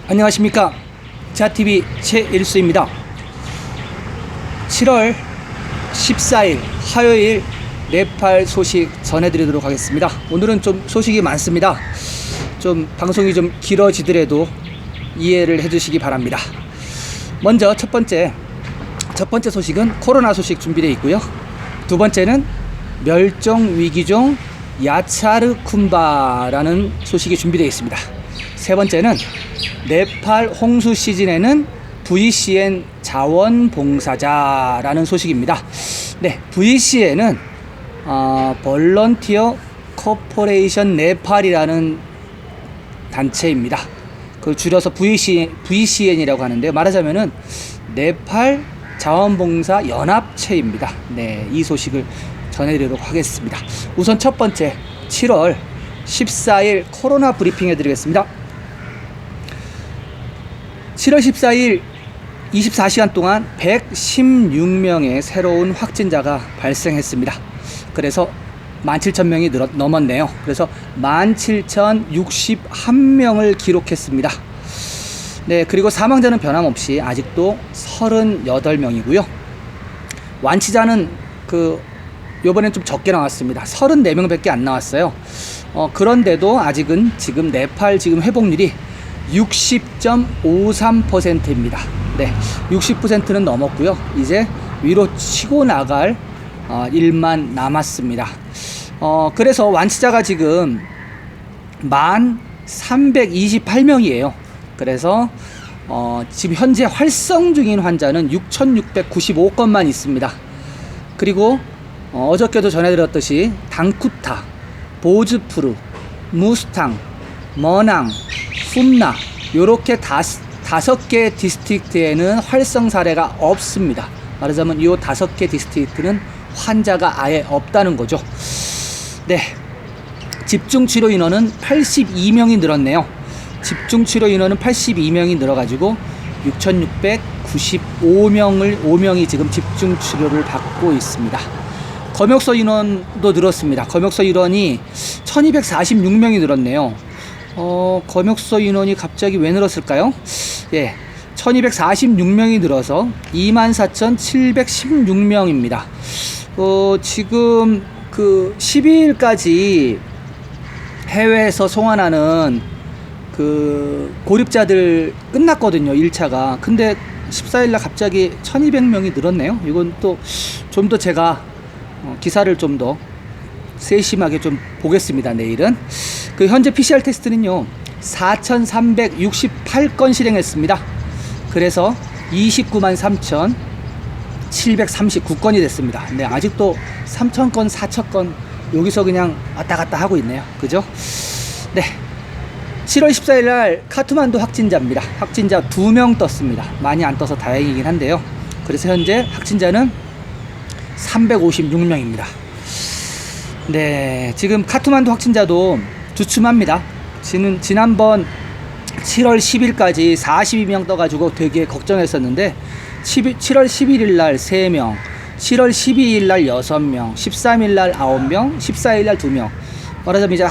안녕하십니까, 자TV 최일수입니다. 7월 14일 화요일 네팔 소식 전해드리도록 하겠습니다. 오늘은 좀 소식이 많습니다. 좀 방송이 좀 길어지더라도 이해를 해주시기 바랍니다. 먼저 첫 번째 소식은 코로나 소식 준비되어 있고요. 두 번째는 멸종위기종 야차르쿰바라는 소식이 준비되어 있습니다. 세 번째는 네팔 홍수 시즌에는 VCN 자원봉사자라는 소식입니다. 네, VCN은 볼런티어 코퍼레이션 네팔이라는 단체입니다. 그 줄여서 VCN이라고 하는데요. 말하자면은 네팔 자원봉사 연합체입니다. 네, 이 소식을 전해드리도록 하겠습니다. 우선 첫 번째 7월 14일 코로나 브리핑 해드리겠습니다. 7월 14일 24시간 동안 116명의 새로운 확진자가 발생했습니다. 그래서 17,000명이 넘었네요. 그래서 17,061명을 기록했습니다. 네, 그리고 사망자는 변함없이 아직도 38명이고요. 완치자는 요번엔 좀 적게 나왔습니다. 34명밖에 안 나왔어요. 그런데도 아직은 지금 네팔 회복률이 60.53%입니다. 네, 60%는 넘었고요. 이제 위로 치고 나갈 일만 남았습니다. 그래서 완치자가 지금 1,328명이에요. 그래서 지금 현재 활성 중인 환자는 6,695건만 있습니다. 그리고 어저께도 전해드렸듯이 당쿠타, 보즈푸르, 무스탕, 머낭, 쿰나 요렇게 5개 디스트릭트에는 활성 사례가 없습니다. 말하자면 이 5개 디스트릭트는 환자가 아예 없다는 거죠. 네, 집중치료 인원은 82명이 늘었네요. 집중치료 인원은 82명이 늘어가지고 6,695명이 지금 집중치료를 받고 있습니다. 검역소 인원도 늘었습니다. 검역소 인원이 1,246명이 늘었네요. 검역소 인원이 갑자기 왜 늘었을까요? 예, 1,246명이 늘어서 24,716명입니다. 지금 12일까지 해외에서 송환하는 고립자들 끝났거든요, 1차가. 근데 14일날 갑자기 1,200명이 늘었네요. 이건 또 좀 더 제가 기사를 좀 더 세심하게 좀 보겠습니다, 내일은. 현재 PCR 테스트는요 4,368건 실행했습니다. 그래서 293만 3,739건이 됐습니다. 네, 아직도 3,000건 4,000건 여기서 그냥 왔다 갔다 하고 있네요. 그죠? 네, 7월 14일 날 카트만두 확진자입니다. 확진자 2명 떴습니다. 많이 안 떠서 다행이긴 한데요. 그래서 현재 확진자는 356명입니다. 네, 지금 카트만두 확진자도 주춤합니다. 지난번 7월 10일까지 42명 떠가지고 되게 걱정했었는데 7월 11일 날 3명, 7월 12일 날 6명, 13일 날 9명, 14일 날 2명. 말하자면 이제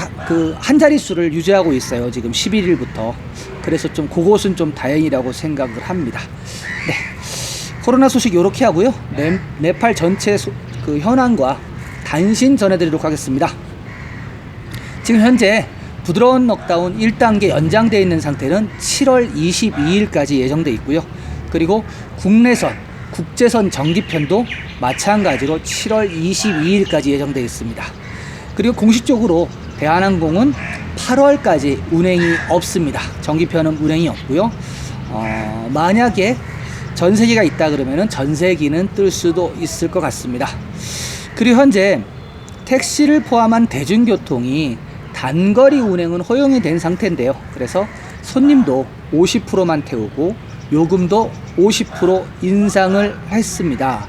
한 자릿수를 유지하고 있어요. 지금 11일부터. 그래서 좀 그것은 좀 다행이라고 생각을 합니다. 네, 코로나 소식 요렇게 하고요. 네팔 전체 현황과 단신 전해드리도록 하겠습니다. 지금 현재 부드러운 넉다운 1단계 연장되어 있는 상태는 7월 22일까지 예정되어 있고요. 그리고 국제선 정기편도 마찬가지로 7월 22일까지 예정되어 있습니다. 그리고 공식적으로 대한항공은 8월까지 운행이 없습니다. 정기편은 운행이 없고요. 만약에 전세기가 있다 그러면은 전세기는 뜰 수도 있을 것 같습니다. 그리고 현재 택시를 포함한 대중교통이 단거리 운행은 허용이 된 상태인데요. 그래서 손님도 50%만 태우고 요금도 50% 인상을 했습니다.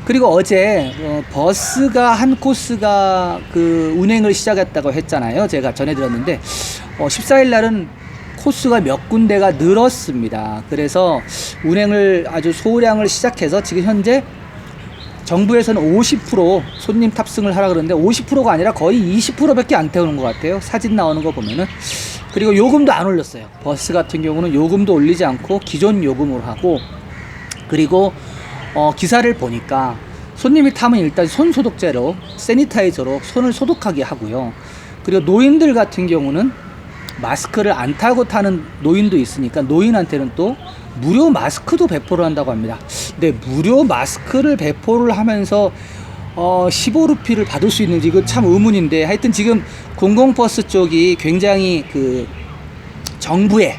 그리고 어제 버스가 한 코스가 운행을 시작했다고 했잖아요. 제가 전해드렸는데 14일 날은 코스가 몇 군데가 늘었습니다. 그래서 운행을 아주 소량을 시작해서 지금 현재 정부에서는 50% 손님 탑승을 하라 그러는데 50%가 아니라 거의 20%밖에 안 태우는 것 같아요. 사진 나오는 거 보면은. 그리고 요금도 안 올렸어요. 버스 같은 경우는 요금도 올리지 않고 기존 요금으로 하고, 그리고 기사를 보니까 손님이 타면 일단 손 소독제로 세니타이저로 손을 소독하게 하고요. 그리고 노인들 같은 경우는 마스크를 안 타고 타는 노인도 있으니까 노인한테는 또 무료 마스크도 배포를 한다고 합니다. 근데 무료 마스크를 배포를 하면서 15루피를 받을 수 있는지 이거 참 의문인데, 하여튼 지금 공공버스 쪽이 굉장히 그 정부의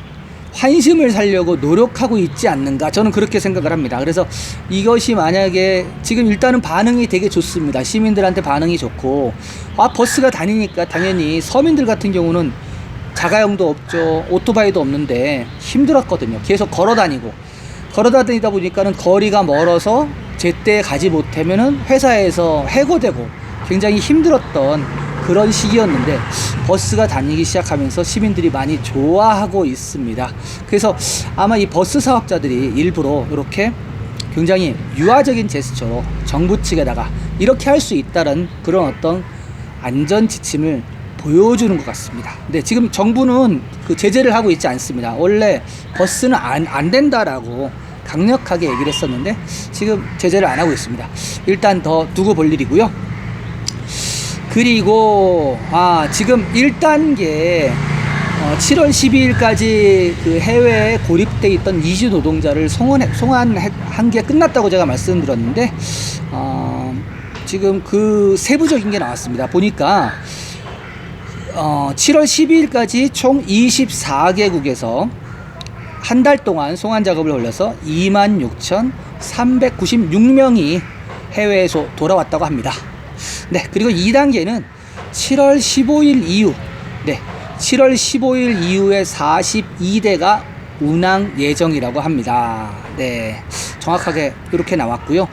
환심을 살려고 노력하고 있지 않는가, 저는 그렇게 생각을 합니다. 그래서 이것이 만약에 지금 일단은 반응이 되게 좋습니다. 시민들한테 반응이 좋고, 버스가 다니니까 당연히 서민들 같은 경우는 자가용도 없죠, 오토바이도 없는데 힘들었거든요. 계속 걸어 다니다 보니까는 거리가 멀어서 제때 가지 못하면은 회사에서 해고되고 굉장히 힘들었던 그런 시기였는데, 버스가 다니기 시작하면서 시민들이 많이 좋아하고 있습니다. 그래서 아마 이 버스 사업자들이 일부러 이렇게 굉장히 유화적인 제스처로 정부 측에다가 이렇게 할 수 있다는 그런 어떤 안전 지침을 보여주는 것 같습니다. 근데 지금 정부는 그 제재를 하고 있지 않습니다. 원래 버스는 안 된다라고 강력하게 얘기를 했었는데 지금 제재를 안 하고 있습니다. 일단 더 두고 볼 일이고요. 그리고 지금 1단계 7월 12일까지 그 해외에 고립돼 있던 이주 노동자를 송환한 게 끝났다고 제가 말씀드렸는데, 지금 그 세부적인 게 나왔습니다. 보니까 7월 12일까지 총 24개국에서 한 달 동안 송환 작업을 올려서 26,396명이 해외에서 돌아왔다고 합니다. 네, 그리고 2단계는 7월 15일 이후, 7월 15일 이후에 42대가 운항 예정이라고 합니다. 네, 정확하게 이렇게 나왔고요.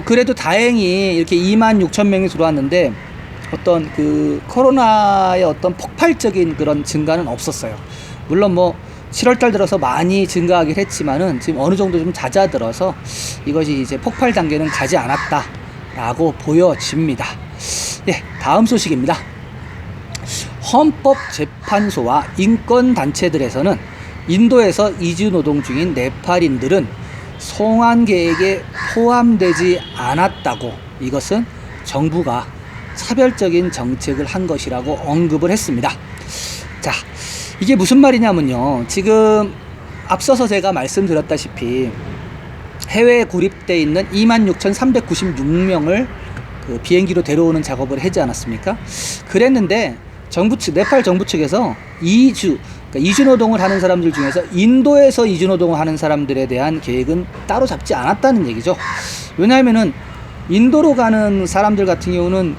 그래도 다행히 이렇게 26,000명이 들어왔는데 어떤 그 코로나의 어떤 폭발적인 그런 증가는 없었어요. 물론 뭐 7월달 들어서 많이 증가하긴 했지만은 지금 어느 정도 좀 잦아들어서 이것이 이제 폭발 단계는 가지 않았다라고 보여집니다. 예, 다음 소식입니다. 헌법재판소와 인권단체들에서는 인도에서 이주노동 중인 네팔인들은 송환 계획에 포함되지 않았다고, 이것은 정부가 차별적인 정책을 한 것이라고 언급을 했습니다. 자, 이게 무슨 말이냐면요, 지금 앞서서 제가 말씀드렸다시피 해외에 고립되어 있는 26,396명을 그 비행기로 데려오는 작업을 하지 않았습니까? 그랬는데 네팔 정부 측에서 이주노동을 하는 사람들 중에서 인도에서 이주노동을 하는 사람들에 대한 계획은 따로 잡지 않았다는 얘기죠. 왜냐하면은 인도로 가는 사람들 같은 경우는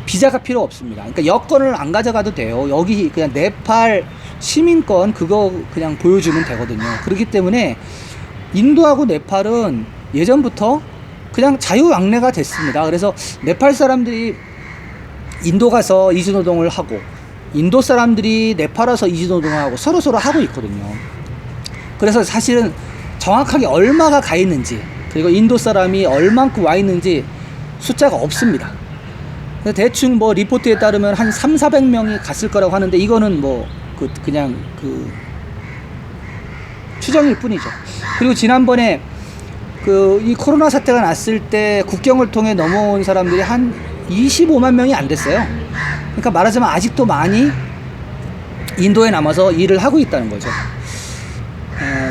비자가 필요 없습니다. 그러니까 여권을 안 가져가도 돼요. 여기 그냥 네팔 시민권 그거 그냥 보여주면 되거든요. 그렇기 때문에 인도하고 네팔은 예전부터 그냥 자유왕래가 됐습니다. 그래서 네팔 사람들이 인도 가서 이주노동을 하고 인도 사람들이 네팔 와서 이주노동을 하고 서로 하고 있거든요. 그래서 사실은 정확하게 얼마가 가 있는지, 그리고 인도 사람이 얼만큼 와 있는지 숫자가 없습니다. 대충 뭐 리포트에 따르면 한 300~400명이 갔을 거라고 하는데, 이거는 뭐 그냥 추정일 뿐이죠. 그리고 지난번에 이 코로나 사태가 났을 때 국경을 통해 넘어온 사람들이 한 25만 명이 안 됐어요. 그러니까 말하자면 아직도 많이 인도에 남아서 일을 하고 있다는 거죠.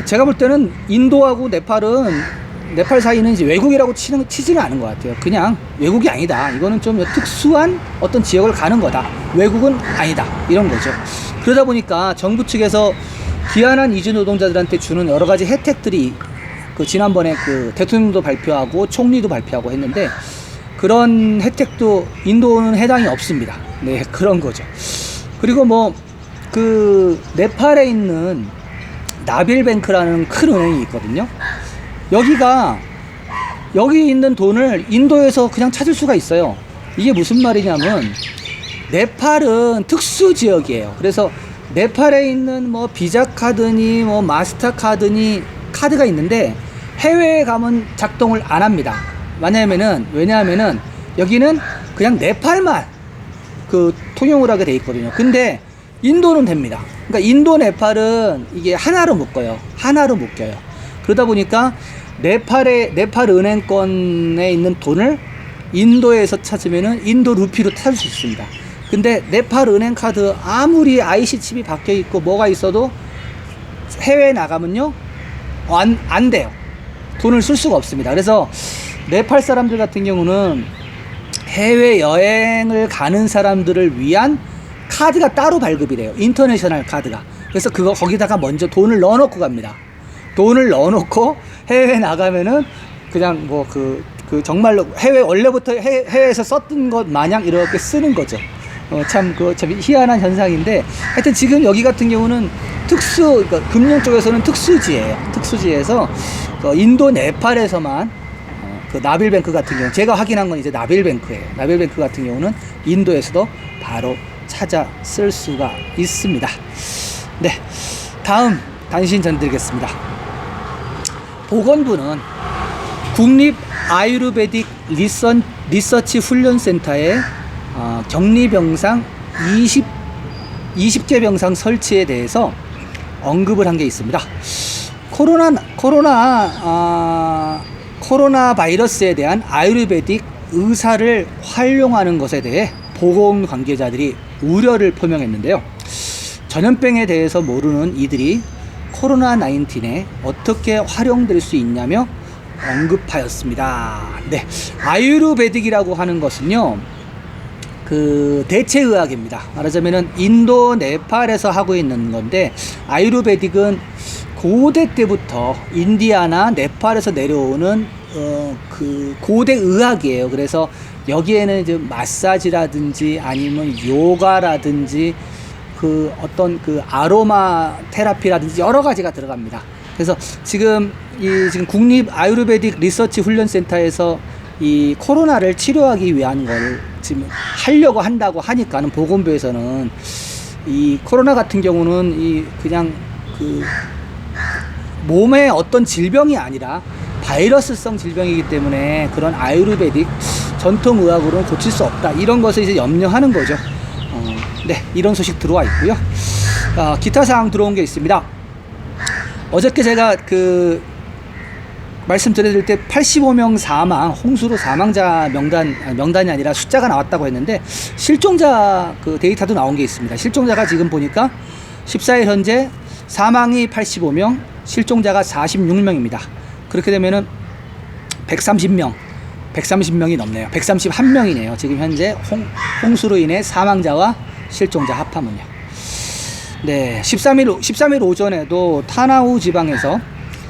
제가 볼 때는 인도하고 네팔 사이는 이제 외국이라고 치지는 않은 것 같아요. 그냥 외국이 아니다, 이거는 좀 특수한 어떤 지역을 가는 거다, 외국은 아니다, 이런 거죠. 그러다 보니까 정부 측에서 귀환한 이주 노동자들한테 주는 여러 가지 혜택들이 지난번에 대통령도 발표하고 총리도 발표하고 했는데, 그런 혜택도 인도는 해당이 없습니다. 네, 그런 거죠. 그리고 네팔에 있는 나빌뱅크라는 큰 은행이 있거든요. 여기 있는 돈을 인도에서 그냥 찾을 수가 있어요. 이게 무슨 말이냐면, 네팔은 특수 지역이에요. 그래서 네팔에 있는 비자 카드니 마스터 카드니 카드가 있는데 해외에 가면 작동을 안 합니다. 왜냐하면은 여기는 그냥 네팔만 통용을 하게 돼 있거든요. 근데 인도는 됩니다. 그러니까 인도, 네팔은 이게 하나로 묶어요. 하나로 묶여요. 그러다 보니까 네팔 은행권에 있는 돈을 인도에서 찾으면은 인도 루피로 찾을 수 있습니다. 근데 네팔 은행 카드 아무리 IC 칩이 박혀 있고 뭐가 있어도 해외에 나가면요 안 돼요. 돈을 쓸 수가 없습니다. 그래서 네팔 사람들 같은 경우는 해외 여행을 가는 사람들을 위한 카드가 따로 발급이 돼요. 인터내셔널 카드가. 그래서 거기다가 먼저 돈을 넣어놓고 갑니다. 돈을 넣어놓고 해외에 나가면은 그냥 뭐 정말로 원래부터 해외에서 썼던 것 마냥 이렇게 쓰는 거죠. 참 희한한 현상인데, 하여튼 지금 여기 같은 경우는 그러니까 금융 쪽에서는 특수지예요. 특수지에서 인도, 네팔에서만 나빌뱅크 같은 경우, 제가 확인한 건 이제 나빌뱅크예요. 나빌뱅크 같은 경우는 인도에서도 바로 찾아 쓸 수가 있습니다. 네, 다음 단신 전드리겠습니다. 보건부는 국립 아유르베딕 리서치 훈련센터의 격리병상 20개 병상 설치에 대해서 언급을 한 게 있습니다. 코로나 바이러스에 대한 아유르베딕 의사를 활용하는 것에 대해 보건 관계자들이 우려를 표명했는데요. 전염병에 대해서 모르는 이들이 코로나19에 어떻게 활용될 수 있냐며 언급하였습니다. 네, 아유르베딕이라고 하는 것은요, 대체의학입니다. 말하자면은 인도, 네팔에서 하고 있는 건데, 아유르베딕은 고대 때부터 인디아나 네팔에서 내려오는 고대 의학이에요. 그래서 여기에는 이제 마사지라든지 아니면 요가라든지 어떤 아로마 테라피라든지 여러 가지가 들어갑니다. 그래서 지금 국립 아유르베딕 리서치 훈련센터에서 이 코로나를 치료하기 위한 걸 지금 하려고 한다고 하니까는, 보건부에서는 이 코로나 같은 경우는 그냥 몸의 어떤 질병이 아니라 바이러스성 질병이기 때문에 그런 아유르베딕 전통의학으로는 고칠 수 없다, 이런 것을 이제 염려하는 거죠. 네, 이런 소식 들어와 있고요. 기타 사항 들어온 게 있습니다. 어저께 제가 말씀드릴 때 85명 사망, 홍수로 사망자 명단이 아니라 숫자가 나왔다고 했는데, 실종자 데이터도 나온 게 있습니다. 실종자가 지금 보니까 14일 현재 사망이 85명, 실종자가 46명입니다. 그렇게 되면은 130명이 넘네요. 131명이네요. 지금 현재 홍수로 인해 사망자와 실종자 합하면요. 네, 13일 오전에도 타나우 지방에서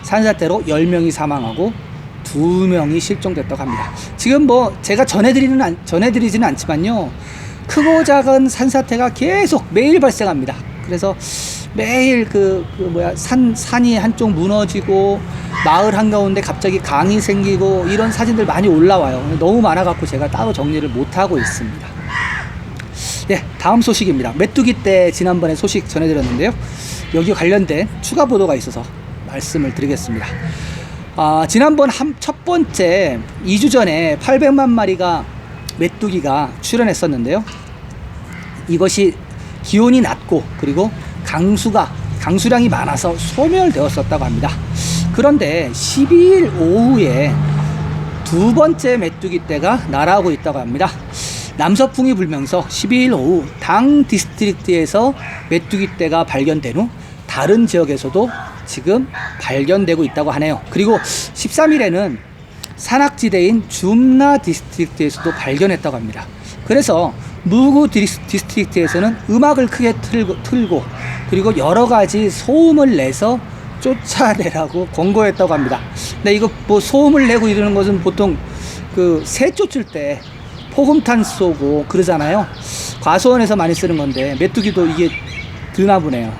산사태로 10명이 사망하고 2명이 실종됐다고 합니다. 지금 제가 전해드리지는 않지만요, 크고 작은 산사태가 계속 매일 발생합니다. 그래서 매일 산이 한쪽 무너지고 마을 한가운데 갑자기 강이 생기고 이런 사진들 많이 올라와요. 너무 많아갖고 제가 따로 정리를 못하고 있습니다. 네, 다음 소식입니다. 메뚜기 때 지난번에 소식 전해드렸는데요, 여기 관련된 추가 보도가 있어서 말씀을 드리겠습니다. 지난번 첫 번째 2주 전에 800만 마리가 메뚜기가 출현했었는데요, 이것이 기온이 낮고 그리고 강수량이 많아서 소멸되었었다고 합니다. 그런데 12일 오후에 두 번째 메뚜기 떼가 날아오고 있다고 합니다. 남서풍이 불면서 12일 오후 당 디스트릭트에서 메뚜기 떼가 발견된 후 다른 지역에서도 지금 발견되고 있다고 하네요. 그리고 13일에는 산악지대인 줌나 디스트릭트에서도 발견했다고 합니다. 그래서 무구 디스트릭트에서는 음악을 크게 틀고 그리고 여러 가지 소음을 내서 쫓아내라고 권고했다고 합니다. 근데 이거 소음을 내고 이러는 것은 보통 새 쫓을 때 폭음탄 쏘고 그러잖아요. 과수원에서 많이 쓰는 건데 메뚜기도 이게 드나 보네요.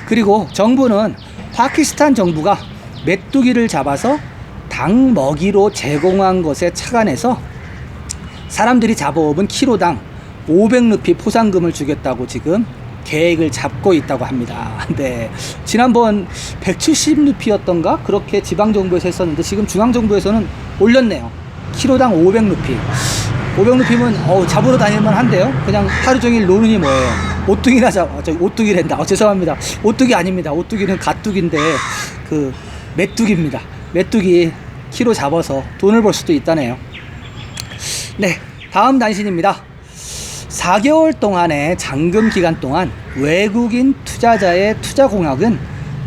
그리고 정부는 파키스탄 정부가 메뚜기를 잡아서 당 먹이로 제공한 것에 착안해서 사람들이 잡아오면 키로당 500루피 포상금을 주겠다고 지금 계획을 잡고 있다고 합니다. 네, 지난번 170루피였던가 그렇게 지방정부에서 했었는데 지금 중앙정부에서는 올렸네요. 키로당 500루피. 500루피면 잡으러 다닐만 한데요. 그냥 하루 종일 노는이 뭐예요. 오뚜기나 저기 오뚜기랜다. 죄송합니다. 오뚜기 아닙니다. 오뚜기는 가뚜기인데 그 메뚜기입니다. 메뚜기 키로 잡아서 돈을 벌 수도 있다네요. 네, 다음 단신입니다. 4개월 동안의 잔금 기간 동안 외국인 투자자의 투자 공약은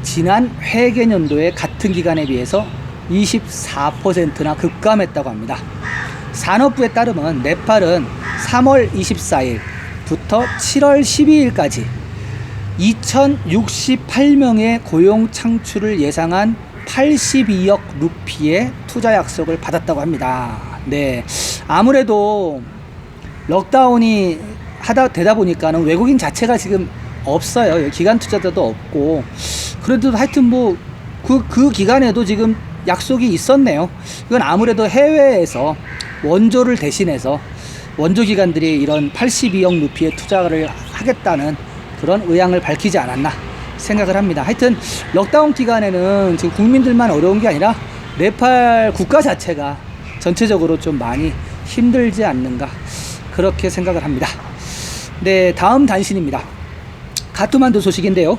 지난 회계연도의 같은 기간에 비해서 24%나 급감했다고 합니다. 산업부에 따르면 네팔은 3월 24일부터 7월 12일까지 2068명의 고용 창출을 예상한 82억 루피의 투자 약속을 받았다고 합니다. 네, 아무래도 럭다운이 되다 보니까는 외국인 자체가 지금 없어요. 기관 투자자도 없고. 그래도 하여튼 뭐 그 기간에도 지금 약속이 있었네요. 이건 아무래도 해외에서 원조를 대신해서 원조 기관들이 이런 82억 루피의 투자를 하겠다는 그런 의향을 밝히지 않았나 생각을 합니다. 하여튼 럭다운 기간에는 지금 국민들만 어려운 게 아니라 네팔 국가 자체가 전체적으로 좀 많이 힘들지 않는가 그렇게 생각을 합니다. 네, 다음 단신입니다. 가트만두 소식인데요.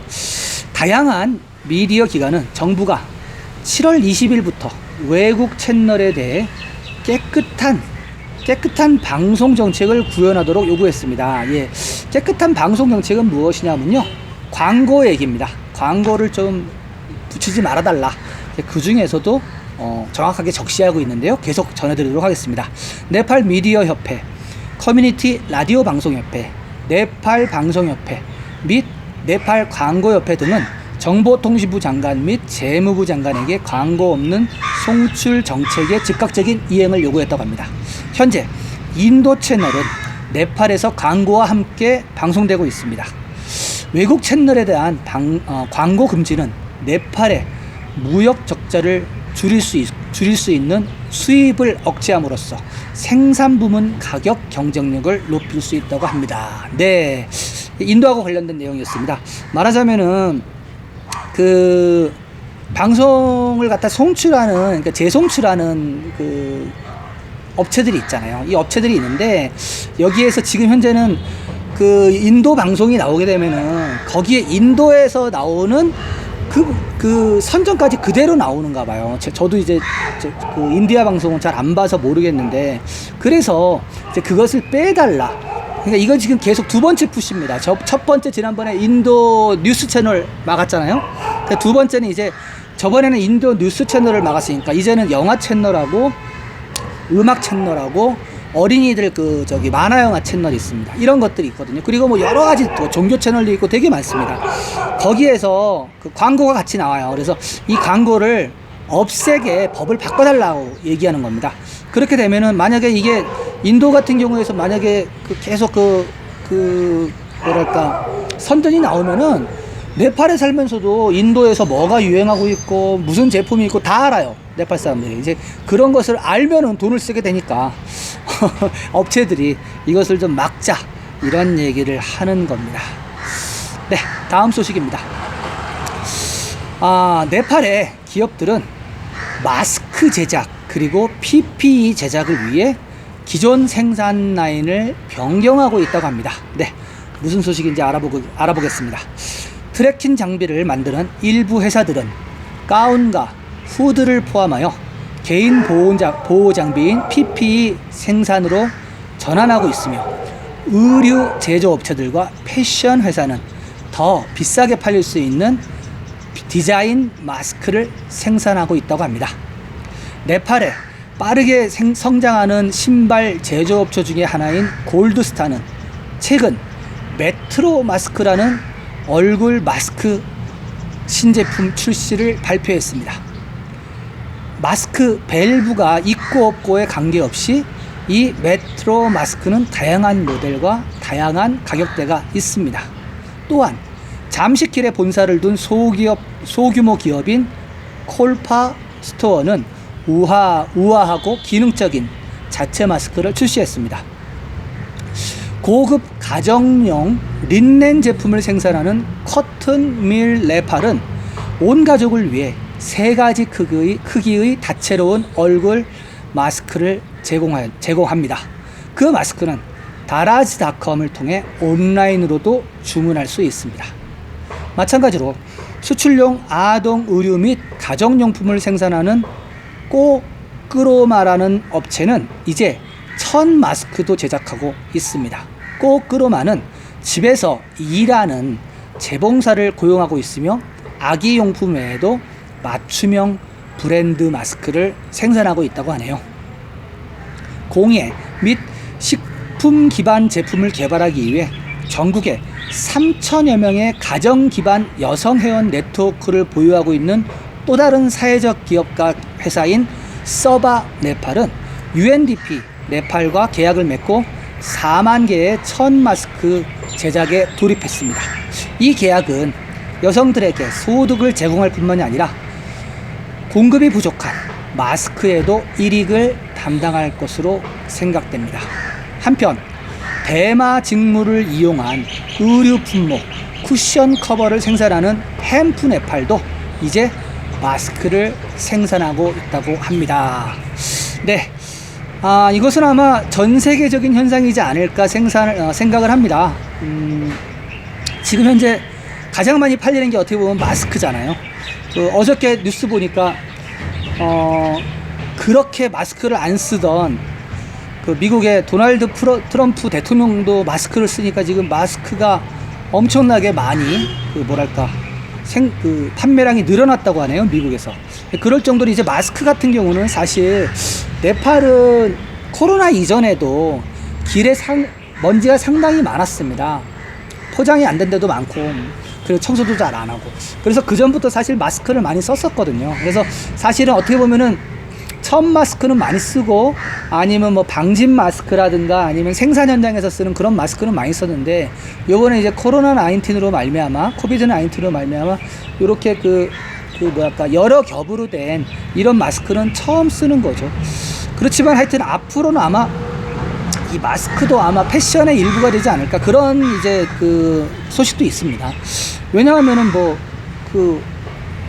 다양한 미디어 기관은 정부가 7월 20일부터 외국 채널에 대해 깨끗한 방송 정책을 구현하도록 요구했습니다. 예, 깨끗한 방송 정책은 무엇이냐면요, 광고 얘기입니다. 광고를 좀 붙이지 말아달라. 그 중에서도 정확하게 적시하고 있는데요. 계속 전해드리도록 하겠습니다. 네팔 미디어 협회, 커뮤니티 라디오 방송협회, 네팔 방송협회 및 네팔 광고협회 등은 정보통신부 장관 및 재무부 장관에게 광고 없는 송출 정책의 즉각적인 이행을 요구했다고 합니다. 현재 인도 채널은 네팔에서 광고와 함께 방송되고 있습니다. 외국 채널에 대한 광고 금지는 네팔의 무역 적자를 줄일 수 있는 수입을 억제함으로써 생산 부문 가격 경쟁력을 높일 수 있다고 합니다. 네, 인도하고 관련된 내용이었습니다. 말하자면은 그 방송을 갖다 송출하는, 그러니까 재송출하는 그 업체들이 있잖아요. 이 업체들이 있는데 여기에서 지금 현재는 그 인도 방송이 나오게 되면은 거기에 인도에서 나오는 그 선전까지 그대로 나오는가 봐요. 저도 이제 그 인디아 방송은 잘 안 봐서 모르겠는데, 그래서 이제 그것을 빼달라. 그러니까 이건 지금 계속 두 번째 푸시입니다. 첫 번째 지난번에 인도 뉴스 채널 막았잖아요. 그러니까 두 번째는 이제 저번에는 인도 뉴스 채널을 막았으니까 이제는 영화 채널하고 음악 채널하고 어린이들 만화 영화 채널이 있습니다. 이런 것들이 있거든요. 그리고 뭐 여러 가지 또 종교 채널도 있고 되게 많습니다. 거기에서 그 광고가 같이 나와요. 그래서 이 광고를 없애게 법을 바꿔달라고 얘기하는 겁니다. 그렇게 되면은 만약에 이게 인도 같은 경우에서 만약에 계속 뭐랄까 선전이 나오면은 네팔에 살면서도 인도에서 뭐가 유행하고 있고 무슨 제품이 있고 다 알아요. 네팔 사람들이 이제 그런 것을 알면은 돈을 쓰게 되니까 업체들이 이것을 좀 막자 이런 얘기를 하는 겁니다. 네, 다음 소식입니다. 네팔의 기업들은 마스크 제작 그리고 PPE 제작을 위해 기존 생산 라인을 변경하고 있다고 합니다. 네, 무슨 소식인지 알아보겠습니다. 트래킹 장비를 만드는 일부 회사들은 가운과 후드를 포함하여 개인 보호 장비인 PPE 생산으로 전환하고 있으며, 의류 제조업체들과 패션 회사는 더 비싸게 팔릴 수 있는 디자인 마스크를 생산하고 있다고 합니다. 네팔에 빠르게 성장하는 신발 제조업체 중에 하나인 골드스타는 최근 메트로 마스크라는 얼굴 마스크 신제품 출시를 발표했습니다. 마스크 밸브가 있고 없고에 관계없이 이 메트로 마스크는 다양한 모델과 다양한 가격대가 있습니다. 또한 잠시킬에 본사를 둔 소규모 기업인 콜파 스토어는 우아하고 기능적인 자체 마스크를 출시했습니다. 고급 가정용 린넨 제품을 생산하는 커튼 밀 네팔은 온 가족을 위해 3가지 크기의 다채로운 얼굴 마스크를 제공합니다. 그 마스크는 다라즈닷컴을 통해 온라인으로도 주문할 수 있습니다. 마찬가지로 수출용 아동 의류 및 가정용품을 생산하는 꼬끄로마라는 업체는 이제 천 마스크도 제작하고 있습니다. 꼬끄로마는 집에서 일하는 재봉사를 고용하고 있으며 아기용품 외에도 맞춤형 브랜드 마스크를 생산하고 있다고 하네요. 공예 및 식품 기반 제품을 개발하기 위해 전국에 3천여 명의 가정 기반 여성 회원 네트워크를 보유하고 있는 또 다른 사회적 기업가 회사인 서바 네팔은 UNDP 네팔과 계약을 맺고 4만 개의 천 마스크 제작에 돌입했습니다. 이 계약은 여성들에게 소득을 제공할 뿐만이 아니라 공급이 부족한 마스크에도 이익을 담당할 것으로 생각됩니다. 한편 대마 직물을 이용한 의류 품목 쿠션 커버를 생산하는 햄프 네팔도 이제 마스크를 생산하고 있다고 합니다. 네, 이것은 아마 전 세계적인 현상이지 않을까 생각을 합니다. 지금 현재 가장 많이 팔리는 게 어떻게 보면 마스크잖아요. 어저께 뉴스 보니까 그렇게 마스크를 안 쓰던 그 미국의 도널드 트럼프 대통령도 마스크를 쓰니까 지금 마스크가 엄청나게 많이 판매량이 늘어났다고 하네요, 미국에서. 그럴 정도로 이제 마스크 같은 경우는 사실 네팔은 코로나 이전에도 길에 먼지가 상당히 많았습니다. 포장이 안 된 데도 많고, 그리고 청소도 잘 안 하고. 그래서 그 전부터 사실 마스크를 많이 썼었거든요. 그래서 사실은 어떻게 보면은 천 마스크는 많이 쓰고, 아니면 뭐 방진 마스크라든가 아니면 생산 현장에서 쓰는 그런 마스크는 많이 썼는데, 요번에 이제 코로나 19으로 말미암아, 코비드 19으로 말미암아 요렇게 여러 겹으로 된 이런 마스크는 처음 쓰는 거죠. 그렇지만 하여튼 앞으로는 아마 이 마스크도 아마 패션의 일부가 되지 않을까, 그런 이제 그 소식도 있습니다. 왜냐하면은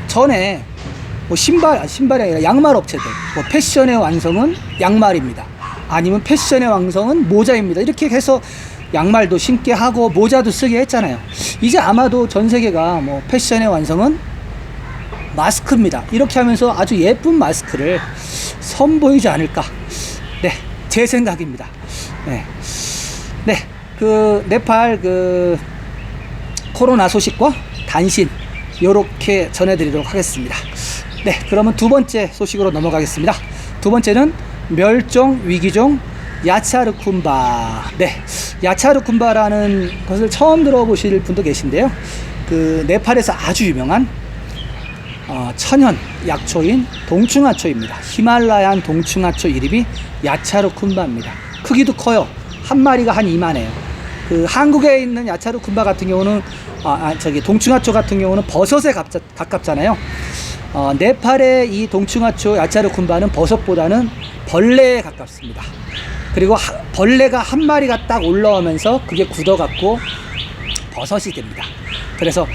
전에 신발이 아니라 양말 업체들, 패션의 완성은 양말입니다. 아니면 패션의 완성은 모자입니다. 이렇게 해서 양말도 신게 하고 모자도 쓰게 했잖아요. 이제 아마도 전 세계가 패션의 완성은 마스크입니다. 이렇게 하면서 아주 예쁜 마스크를 선보이지 않을까. 네, 제 생각입니다. 네, 네팔 코로나 소식과 단신 요렇게 전해드리도록 하겠습니다. 네, 그러면 두 번째 소식으로 넘어가겠습니다. 두 번째는 멸종 위기종 야차르쿤바. 네, 야차르쿤바라는 것을 처음 들어보실 분도 계신데요. 네팔에서 아주 유명한 천연 약초인 동충하초입니다. 히말라얀 동충하초 이름이 야차르쿤바입니다. 크기도 커요. 한 마리가 한 이만해요. 한국에 있는 야차르쿤바 같은 경우는 동충하초 같은 경우는 버섯에 가깝잖아요. 네팔의 이 동충하초 야차르쿤바는 버섯보다는 벌레에 가깝습니다. 그리고 벌레가 한 마리가 딱 올라오면서 그게 굳어갖고 버섯이 됩니다. 그래서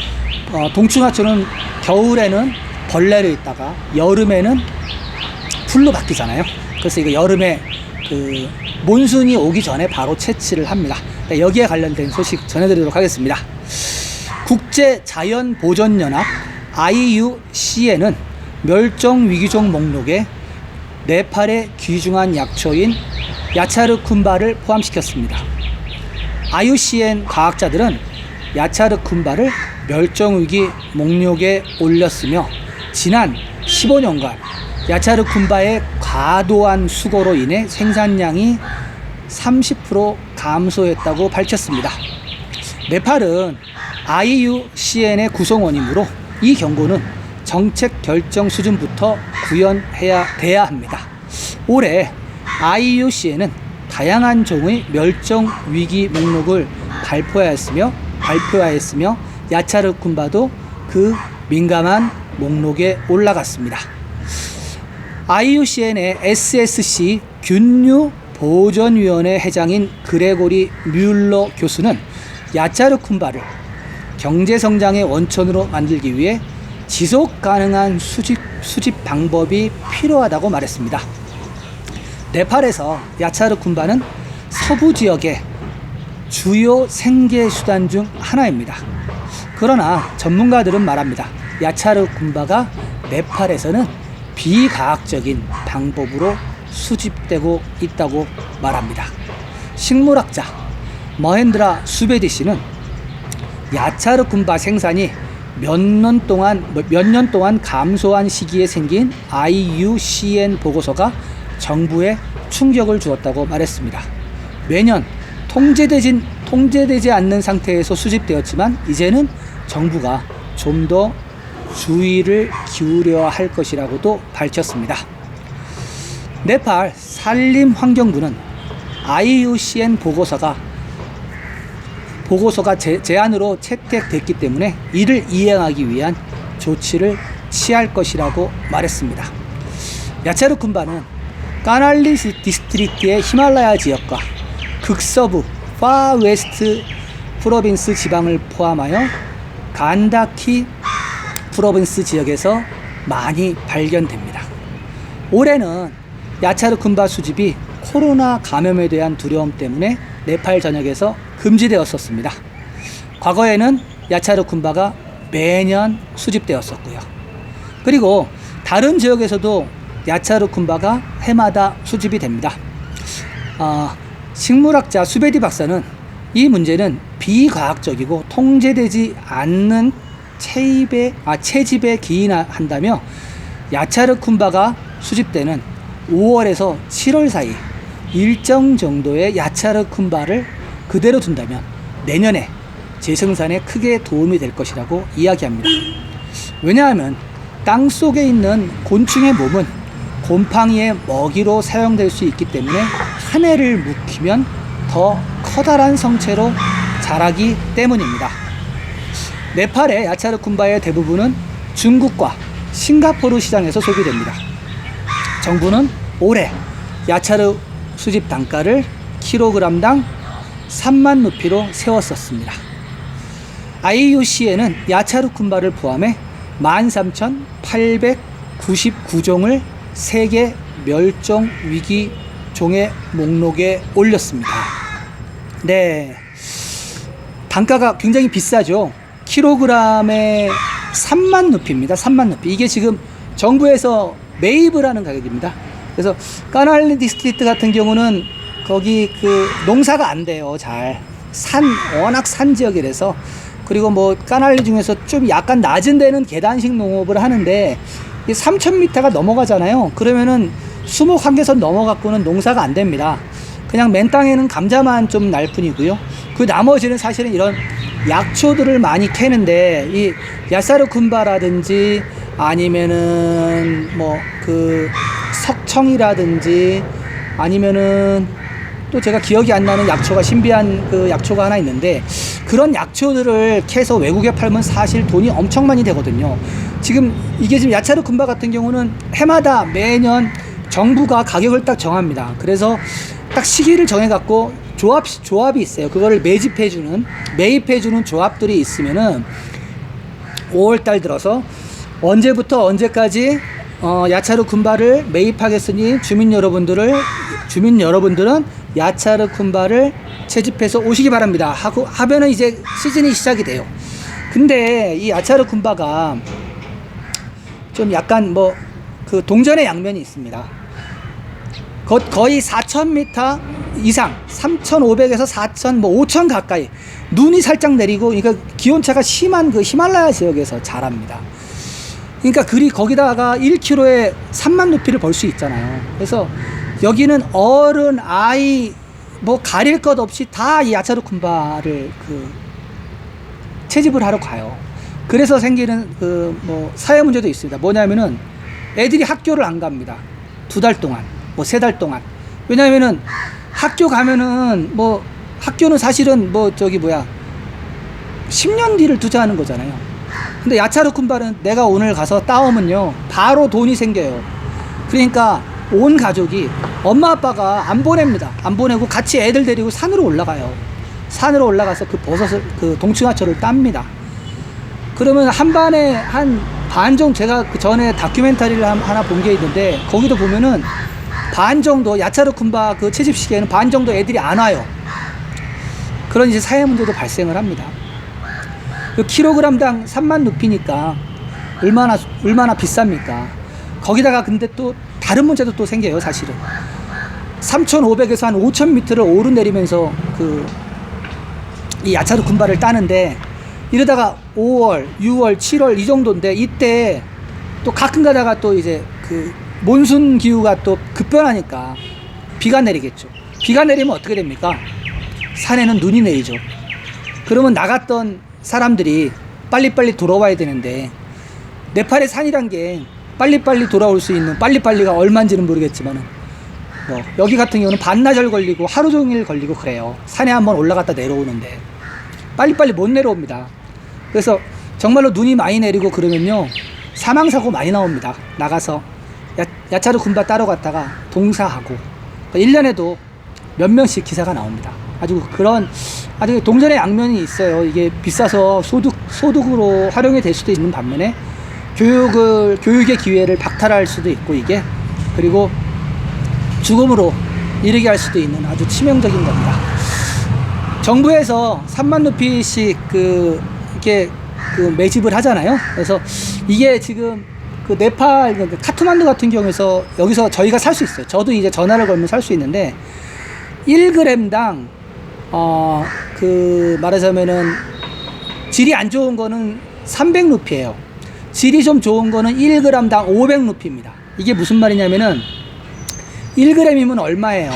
동충하초는 겨울에는 벌레로 있다가 여름에는 풀로 바뀌잖아요. 그래서 이거 여름에 몬순이 오기 전에 바로 채취를 합니다. 여기에 관련된 소식 전해드리도록 하겠습니다. 국제자연보전연합 IUCN은 멸종위기종 목록에 네팔의 귀중한 약초인 야차르쿤바를 포함시켰습니다. IUCN 과학자들은 야차르쿤바를 멸종위기 목록에 올렸으며 지난 15년간 야차르쿤바의 과도한 수거로 인해 생산량이 30% 감소했다고 밝혔습니다. 네팔은 IUCN의 구성원이므로 이 경고는 정책 결정 수준부터 구현돼야 합니다. 올해 IUCN은 다양한 종의 멸종 위기 목록을 발표하였으며 야차르쿤바도 그 민감한 목록에 올라갔습니다. IUCN의 SSC 균류 보전위원회 회장인 그레고리 뮬러 교수는 야차르쿤바를 경제성장의 원천으로 만들기 위해 지속 가능한 수집 방법이 필요하다고 말했습니다. 네팔에서 야차르쿤바는 서부 지역의 주요 생계 수단 중 하나입니다. 그러나 전문가들은 말합니다. 야차르 굼바가 네팔에서는 비과학적인 방법으로 수집되고 있다고 말합니다. 식물학자 머헨드라 수베디 씨는 야차르 굼바 생산이 몇 년 동안 감소한 시기에 생긴 IUCN 보고서가 정부에 충격을 주었다고 말했습니다. 매년 통제되지 않는 상태에서 수집되었지만 이제는 정부가 좀 더 주의를 기울여야 할 것이라고도 밝혔습니다. 네팔 산림환경부는 IUCN 보고서가 제안으로 채택됐기 때문에 이를 이행하기 위한 조치를 취할 것이라고 말했습니다. 야차르 굼바는 까날리 디스트릭트의 히말라야 지역과 극서부 파웨스트 프로빈스 지방을 포함하여 간다키 프로빈스 지역에서 많이 발견됩니다. 올해는 야차르 굼바 수집이 코로나 감염에 대한 두려움 때문에 네팔 전역에서 금지되었었습니다. 과거에는 야차르 굼바가 매년 수집되었었고요. 그리고 다른 지역에서도 야차르 굼바가 해마다 수집이 됩니다. 식물학자 수베디 박사는 이 문제는 비과학적이고 통제되지 않는 채집에 기인한다며 야차르 굼바가 수집되는 5월에서 7월 사이 일정 정도의 야차르 굼바를 그대로 둔다면 내년에 재생산에 크게 도움이 될 것이라고 이야기합니다. 왜냐하면 땅 속에 있는 곤충의 몸은 곰팡이의 먹이로 사용될 수 있기 때문에 한 해를 묵히면 더 커다란 성체로 자라기 때문입니다. 네팔의 야차르 굼바의 대부분은 중국과 싱가포르 시장에서 소비됩니다. 정부는 올해 야차르 수집 단가를 킬로그램당 3만 루피로 세웠었습니다. IUCN은 야차르 굼바를 포함해 13,899종을 세계 멸종 위기 종의 목록에 올렸습니다. 네, 단가가 굉장히 비싸죠. 킬로그램에 3만 루피입니다. 3만 루피. 이게 지금 정부에서 매입을 하는 가격입니다. 그래서 까날리 디스트릭트 같은 경우는 거기 농사가 안 돼요. 잘 워낙 산 지역이라서. 그리고 뭐 까날리 중에서 좀 약간 낮은 데는 계단식 농업을 하는데 3,000m가 넘어가잖아요. 그러면은 수목 한계선 넘어갖고는 농사가 안 됩니다. 그냥 맨 땅에는 감자만 좀 날 뿐이고요. 그 나머지는 사실은 이런 약초들을 많이 캐는데 이 야차르 굼바라든지 아니면은 석청이라든지 아니면은 또 제가 기억이 안 나는 약초가 신비한 약초가 하나 있는데 그런 약초들을 캐서 외국에 팔면 사실 돈이 엄청 많이 되거든요. 지금 야차르 굼바 같은 경우는 해마다 매년 정부가 가격을 딱 정합니다. 그래서 딱 시기를 정해갖고 조합이 있어요. 그거를 매입해주는 조합들이 있으면은 5월달 들어서 언제부터 언제까지 야차르 굼바를 매입하겠으니 주민 여러분들은 야차르 굼바를 채집해서 오시기 바랍니다 하면은 이제 시즌이 시작이 돼요. 근데 이 야차르 굼바가 좀 약간 동전의 양면이 있습니다. 거의 4,000m 이상 3,500에서 4,000 5,000 가까이 눈이 살짝 내리고 그러니까 기온차가 심한 히말라야 지역에서 자랍니다. 그러니까 거기다가 1kg에 3만 루피를 벌 수 있잖아요. 그래서 여기는 어른, 아이 가릴 것 없이 다 이 야차르 굼바를 채집을 하러 가요. 그래서 생기는 사회 문제도 있습니다. 뭐냐면은 애들이 학교를 안 갑니다. 2달 동안, 3달 동안. 왜냐면은 학교 가면은 학교는 사실은 10년 뒤를 투자하는 거잖아요. 근데 야차르 굼바는 내가 오늘 가서 따오면요 바로 돈이 생겨요. 그러니까 온 가족이 엄마 아빠가 안 보냅니다. 안 보내고 같이 애들 데리고 산으로 올라가요. 산으로 올라가서 버섯을 동충하초를 땁니다. 그러면 한 반에 한 반 정도, 제가 전에 다큐멘터리를 하나 본 게 있는데 거기도 보면은 반 정도 야차르 굼바 채집 시기에는 반 정도 애들이 안 와요. 그런 이제 사회 문제도 발생을 합니다. 그 킬로그램당 3만 루피니까 얼마나 비쌉니까? 거기다가 근데 또 다른 문제도 또 생겨요, 사실은. 3,500에서 한 5,000m를 오르내리면서 이 야차르 군바를 따는데, 이러다가 5월, 6월, 7월 이 정도인데, 이때 또 가끔 가다가 또 이제 몬순 기후가 또 급변하니까 비가 내리겠죠. 비가 내리면 어떻게 됩니까? 산에는 눈이 내리죠. 그러면 나갔던 사람들이 빨리빨리 돌아와야 되는데, 네팔의 산이란 게 빨리빨리 돌아올 수 있는, 빨리빨리가 얼마인지는 모르겠지만은, 여기 같은 경우는 반나절 걸리고 하루 종일 걸리고 그래요. 산에 한번 올라갔다 내려오는데 빨리빨리 못 내려옵니다. 그래서 정말로 눈이 많이 내리고 그러면요, 사망사고 많이 나옵니다. 나가서 야차르 군바 따러 갔다가 동사하고 1년에도 몇 명씩 기사가 나옵니다. 아주 동전의 양면이 있어요. 이게 비싸서 소득으로 활용이 될 수도 있는 반면에 교육의 기회를 박탈할 수도 있고, 이게 그리고 죽음으로 이르게 할 수도 있는 아주 치명적인 겁니다. 정부에서 3만 루피씩 이렇게 매집을 하잖아요. 그래서 이게 지금 네팔 카트만두 같은 경우에서 여기서 저희가 살 수 있어요. 저도 이제 전화를 걸면 살 수 있는데 1g당 말하자면은 질이 안 좋은 거는 300루피예요. 질이 좀 좋은 거는 1g당 500루피입니다. 이게 무슨 말이냐면은 1g이면 얼마예요?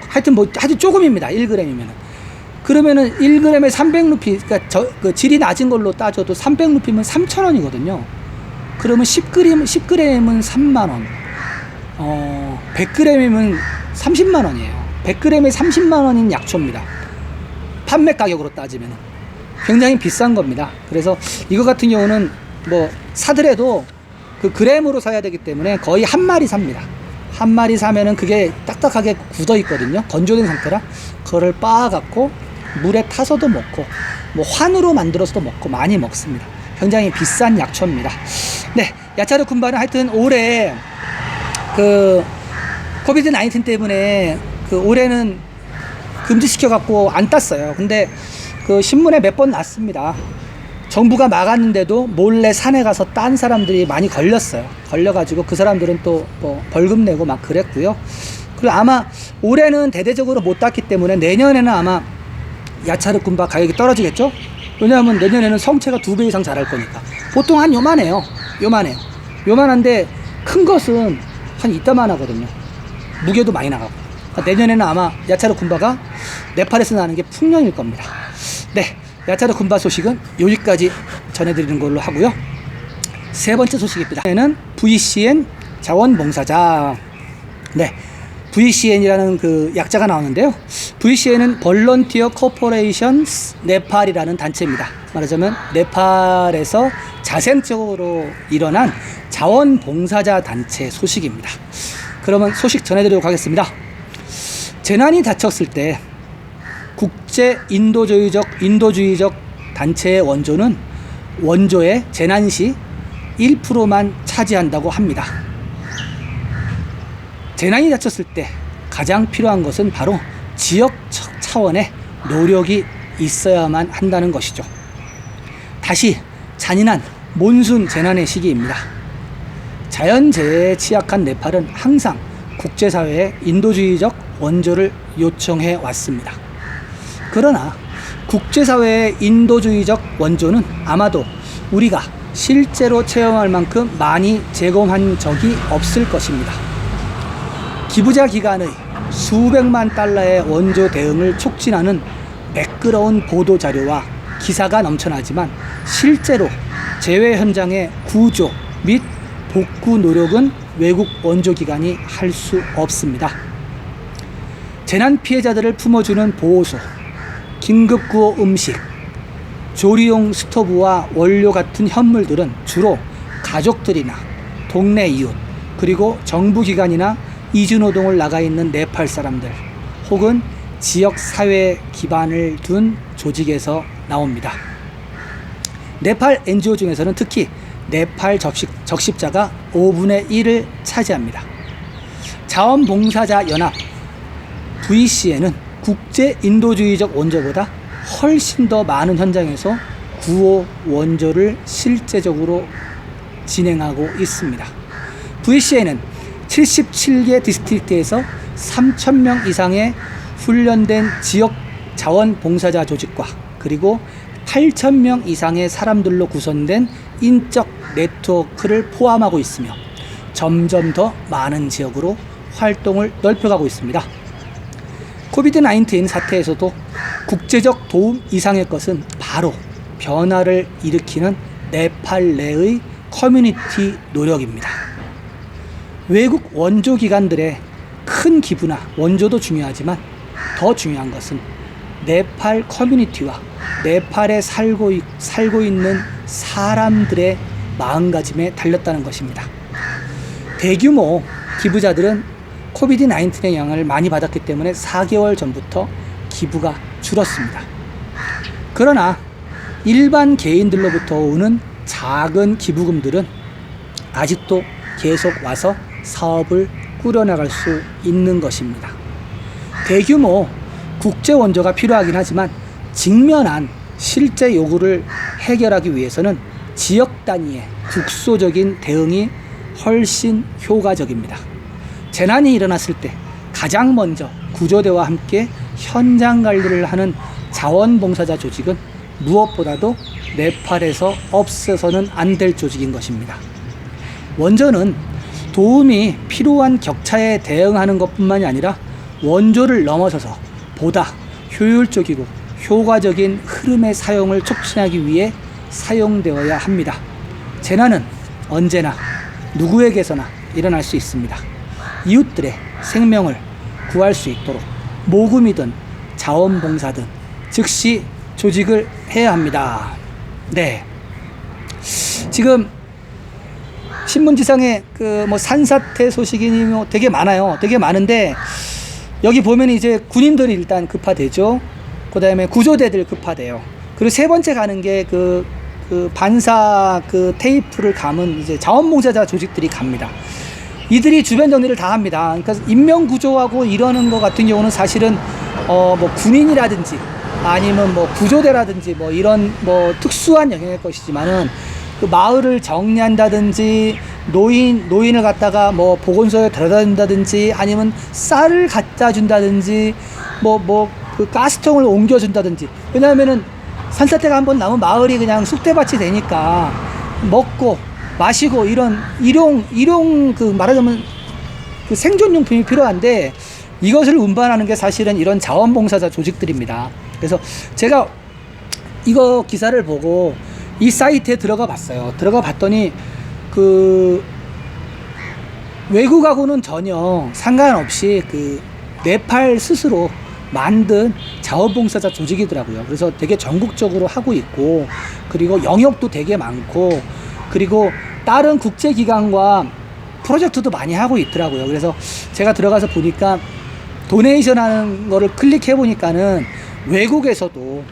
하여튼 아주 조금입니다. 1g이면은. 그러면은 1g에 300루피, 그러니까 질이 낮은 걸로 따져도 300루피면 3,000원이거든요. 그러면 10g은 3만원. 100g이면 30만원이에요. 100g에 30만원인 약초입니다. 판매 가격으로 따지면 굉장히 비싼 겁니다. 그래서 이거 같은 경우는 사더라도 그램으로 사야 되기 때문에 거의 한 마리 삽니다. 한 마리 사면은 그게 딱딱하게 굳어 있거든요. 건조된 상태라 그거를 빻아갖고 물에 타서도 먹고 환으로 만들어서도 먹고 많이 먹습니다. 굉장히 비싼 약초입니다. 네, 야차르 군바는 하여튼 올해 코비드 19 때문에 올해는 금지시켜갖고 안 땄어요. 근데 신문에 몇 번 났습니다. 정부가 막았는데도 몰래 산에 가서 딴 사람들이 많이 걸렸어요. 걸려가지고 그 사람들은 또 벌금 내고 막 그랬고요. 그리고 아마 올해는 대대적으로 못 땄기 때문에 내년에는 아마 야차르 군바 가격이 떨어지겠죠? 왜냐하면 내년에는 성체가 2배 이상 자랄 거니까. 보통 한 요만해요. 요만한데 큰 것은 한 이따만 하거든요. 무게도 많이 나가고. 내년에는 아마 야차르 군바가 네팔에서 나는 게 풍년일 겁니다. 네, 야차르 군바 소식은 여기까지 전해드리는 걸로 하고요. 세 번째 소식입니다. 얘는 VCN 자원봉사자. 네, VCN이라는 약자가 나오는데요. VCN은 Volunteer Corporation 네팔이라는 단체입니다. 말하자면 네팔에서 자생적으로 일어난 자원봉사자 단체 소식입니다. 그러면 소식 전해드리도록 하겠습니다. 재난이 닥쳤을 때 국제 인도주의적 단체의 원조의 재난 시 1%만 차지한다고 합니다. 재난이 닥쳤을 때 가장 필요한 것은 바로 지역 차원의 노력이 있어야만 한다는 것이죠. 다시 잔인한 몬순 재난의 시기입니다. 자연재해에 취약한 네팔은 항상 국제사회에 인도주의적 원조를 요청해 왔습니다. 그러나 국제사회의 인도주의적 원조는 아마도 우리가 실제로 체험할 만큼 많이 제공한 적이 없을 것입니다. 기부자 기관의 수백만 달러의 원조 대응을 촉진하는 매끄러운 보도자료와 기사가 넘쳐나지만 실제로 재해 현장의 구조 및 복구 노력은 외국 원조기관이 할 수 없습니다. 재난 피해자들을 품어주는 보호소, 긴급구호 음식, 조리용 스토브와 원료 같은 현물들은 주로 가족들이나 동네 이웃, 그리고 정부기관이나 이주노동을 나가 있는 네팔 사람들 혹은 지역 사회 기반을 둔 조직에서 나옵니다. 네팔 NGO 중에서는 특히 네팔 적십자가 5분의 1을 차지합니다. 자원봉사자 연합 VCN은 국제 인도주의적 원조보다 훨씬 더 많은 현장에서 구호 원조를 실제적으로 진행하고 있습니다. VCN은 77개 디스트릭트에서 3,000명 이상의 훈련된 지역 자원봉사자 조직과 그리고 8,000명 이상의 사람들로 구성된 인적 네트워크를 포함하고 있으며 점점 더 많은 지역으로 활동을 넓혀가고 있습니다. 코비드-19 사태에서도 국제적 도움 이상의 것은 바로 변화를 일으키는 네팔 내의 커뮤니티 노력입니다. 외국 원조 기관들의 큰 기부나 원조도 중요하지만 더 중요한 것은 네팔 커뮤니티와 네팔에 살고 있는 사람들의 마음가짐에 달렸다는 것입니다. 대규모 기부자들은 코비드-19의 영향을 많이 받았기 때문에 4개월 전부터 기부가 줄었습니다. 그러나 일반 개인들로부터 오는 작은 기부금들은 아직도 계속 와서 사업을 꾸려나갈 수 있는 것입니다. 대규모 국제 원조가 필요하긴 하지만 직면한 실제 요구를 해결하기 위해서는 지역 단위의 국소적인 대응이 훨씬 효과적입니다. 재난이 일어났을 때 가장 먼저 구조대와 함께 현장 관리를 하는 자원봉사자 조직은 무엇보다도 네팔에서 없어서는 안 될 조직인 것입니다. 원조는 도움이 필요한 격차에 대응하는 것뿐만이 아니라 원조를 넘어서서 보다 효율적이고 효과적인 흐름의 사용을 촉진하기 위해 사용되어야 합니다. 재난은 언제나 누구에게서나 일어날 수 있습니다. 이웃들의 생명을 구할 수 있도록 모금이든 자원봉사든 즉시 조직을 해야 합니다. 네. 지금 신문지상에 산사태 소식이 되게 많아요. 되게 많은데 여기 보면 이제 군인들이 일단 급파되죠. 그 다음에 구조대들 급파돼요. 그리고 세 번째 가는 게 반사 테이프를 감은 이제 자원봉사자 조직들이 갑니다. 이들이 주변 정리를 다 합니다. 그러니까 인명 구조하고 이러는 것 같은 경우는 사실은 군인이라든지 아니면 구조대라든지 이런 특수한 영역일 것이지만은 그 마을을 정리한다든지 노인을 갖다가 보건소에 데려다 준다든지 아니면 쌀을 갖다 준다든지 그 가스통을 옮겨준다든지. 왜냐하면은 산사태가 한번 나면 마을이 그냥 쑥대밭이 되니까 먹고 마시고 이런 일용 말하자면 그 생존용품이 필요한데 이것을 운반하는 게 사실은 이런 자원봉사자 조직들입니다. 그래서 제가 이거 기사를 보고 이 사이트에 들어가 봤어요. 들어가 봤더니 외국하고는 전혀 상관없이 네팔 스스로 만든 자원봉사자 조직이더라고요. 그래서 되게 전국적으로 하고 있고 그리고 영역도 되게 많고 그리고 다른 국제기관과 프로젝트도 많이 하고 있더라고요. 그래서 제가 들어가서 보니까 도네이션 하는 거를 클릭해 보니까는 외국에서도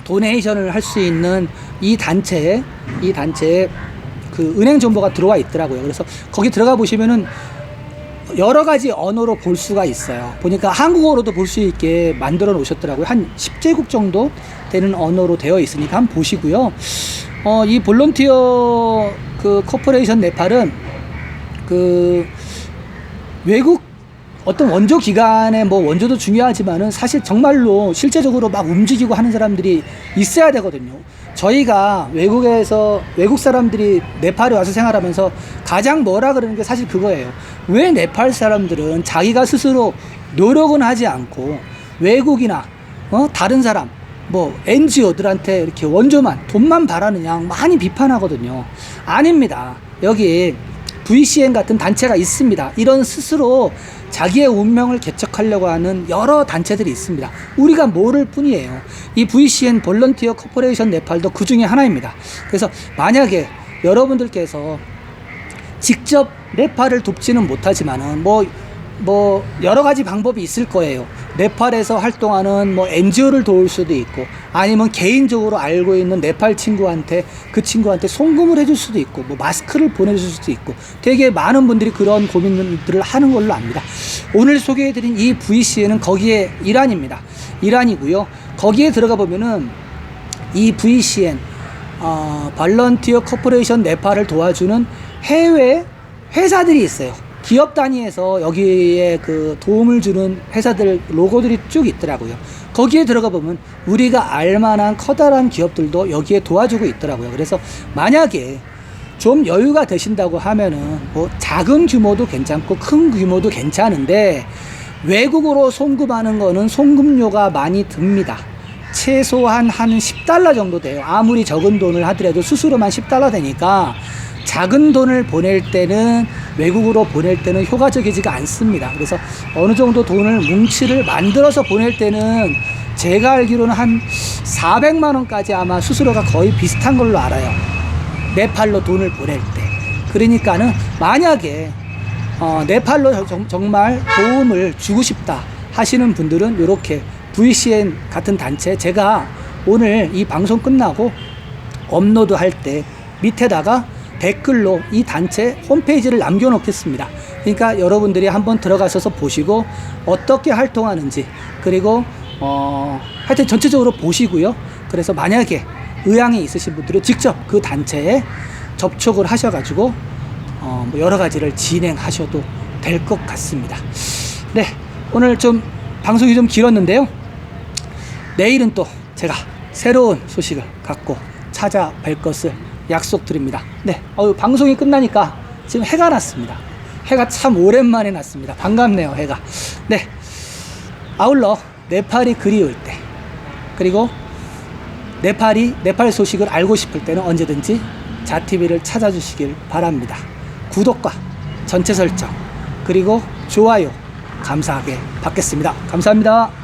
도네이션을 할 수 있는 이 단체에 그 은행 정보가 들어와 있더라고요. 그래서 거기 들어가 보시면은 여러 가지 언어로 볼 수가 있어요. 보니까 한국어로도 볼 수 있게 만들어 놓으셨더라고요. 한 10제국 정도 되는 언어로 되어 있으니까 한번 보시고요. 이 볼런티어 코퍼레이션 네팔은 외국 어떤 원조 기관의 원조도 중요하지만은 사실 정말로 실제적으로 막 움직이고 하는 사람들이 있어야 되거든요. 저희가 외국 사람들이 네팔에 와서 생활하면서 가장 그러는 게 사실 그거예요. 왜 네팔 사람들은 자기가 스스로 노력은 하지 않고 외국이나 다른 사람 NGO들한테 이렇게 원조만 돈만 바라느냐 많이 비판하거든요. 아닙니다. 여기 VCN 같은 단체가 있습니다. 이런 스스로 자기의 운명을 개척하려고 하는 여러 단체들이 있습니다. 우리가 모를 뿐이에요. 이 VCN 볼런티어 코퍼레이션 네팔도 그 중에 하나입니다. 그래서 만약에 여러분들께서 직접 네팔을 돕지는 못하지만은 뭐 여러 가지 방법이 있을 거예요. 네팔에서 활동하는 뭐 NGO를 도울 수도 있고, 아니면 개인적으로 알고 있는 네팔 친구한테 그 친구한테 송금을 해줄 수도 있고, 뭐 마스크를 보내줄 수도 있고, 되게 많은 분들이 그런 고민들을 하는 걸로 압니다. 오늘 소개해드린 이 VCN은 거기에 일환입니다. 일환이고요. 거기에 들어가 보면은 이 VCN 발런티어 코퍼레이션 네팔을 도와주는 해외 회사들이 있어요. 기업 단위에서 여기에 그 도움을 주는 회사들 로고들이 쭉 있더라고요. 거기에 들어가 보면 우리가 알만한 커다란 기업들도 여기에 도와주고 있더라고요. 그래서 만약에 좀 여유가 되신다고 하면은 뭐 작은 규모도 괜찮고 큰 규모도 괜찮은데, 외국으로 송금하는 거는 송금료가 많이 듭니다. 최소한 한 $10 정도 돼요. 아무리 적은 돈을 하더라도 수수료만 $10 되니까 작은 돈을 보낼 때는, 외국으로 보낼 때는 효과적이지가 않습니다. 그래서 어느 정도 돈을 뭉치를 만들어서 보낼 때는 제가 알기로는 한 400만 원까지 아마 수수료가 거의 비슷한 걸로 알아요. 네팔로 돈을 보낼 때. 그러니까는 만약에 네팔로 정말 도움을 주고 싶다 하시는 분들은 이렇게 VCN 같은 단체, 제가 오늘 이 방송 끝나고 업로드 할 때 밑에다가 댓글로 이 단체 홈페이지를 남겨놓겠습니다. 그러니까 여러분들이 한번 들어가셔서 보시고 어떻게 활동하는지, 그리고 하여튼 전체적으로 보시고요. 그래서 만약에 의향이 있으신 분들은 직접 그 단체에 접촉을 하셔가지고 뭐 여러 가지를 진행하셔도 될 것 같습니다. 네, 오늘 좀 방송이 좀 길었는데요. 내일은 또 제가 새로운 소식을 갖고 찾아뵐 것을 약속드립니다. 네, 방송이 끝나니까 지금 해가 났습니다. 해가 참 오랜만에 났습니다. 반갑네요, 해가. 네, 아울러 네팔이 그리울 때, 그리고 네팔 소식을 알고 싶을 때는 언제든지 자TV를 찾아주시길 바랍니다. 구독과 전체 설정, 그리고 좋아요 감사하게 받겠습니다. 감사합니다.